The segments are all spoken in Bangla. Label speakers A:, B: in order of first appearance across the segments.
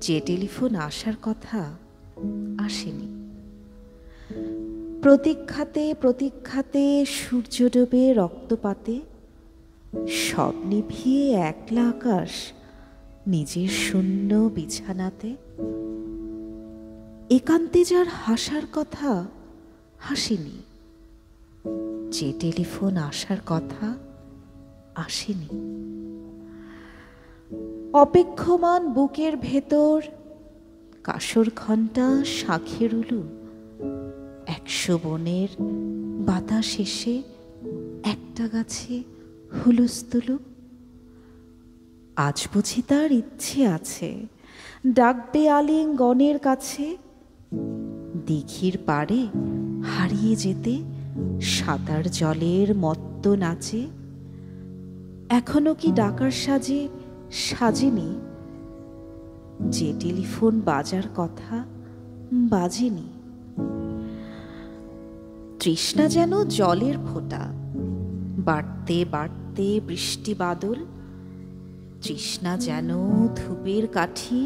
A: যে টেলিফোন আসার কথা আসেনি। প্রতীক্ষাতে প্রতীক্ষাতে সূর্য ডোবে রক্তপাতে, সব নিভিয়ে একলা আকাশ নিজের শূন্য বিছানাতে। একান্তে যার হাসার কথা হাসেনি, যে টেলিফোন আসার কথা আসেনি। অপেক্ষমান বুকের ভেতর কাসর ঘণ্টা শাঁখের উলু, 100 বনের বাতাস এসে একটা গাছে হুলুস্থুলু। আজ বুঝি তার ইচ্ছে আছে ডাকবে আলিঙ্গনের কাছে, দিঘির পাড়ে হারিয়ে যেতে সাঁতার জলের মত্ত নাচে। এখনো কি ডাকার সাজে সাজেনি, যে টেলিফোন বাজার কথা বাজেনি। তৃষ্ণা যেন জলের ফোঁটা, বাড়তে বাড়তে বৃষ্টি বাদল। তৃষ্ণা যেন ধূপের কাঠি,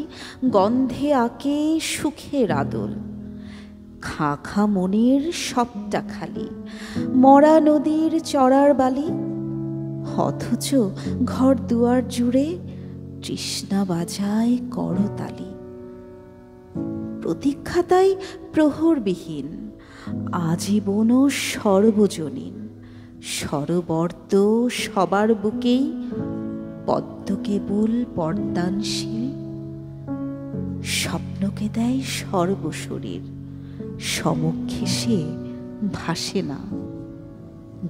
A: গন্ধে আঁকে সুখের আদল। খাঁ খাঁ মনের সবটা খালি, মরা নদীর চড়ার বালি। অথচ ঘর দুয়ার জুড়ে তৃষ্ণা বাজায় করতালি। প্রতীক্ষা তাই প্রহরবিহীন, আজীবন সর্বজনীন। সরবর্ত সবার বুকেই পদ্ম কেবল পর্দানশীল। স্বপ্নকে দেয় সর্বশরীর, সমক্ষে সে ভাসে না,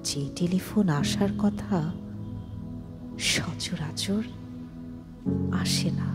A: যে টেলিফোন আসার কথা সচরাচর আসে না।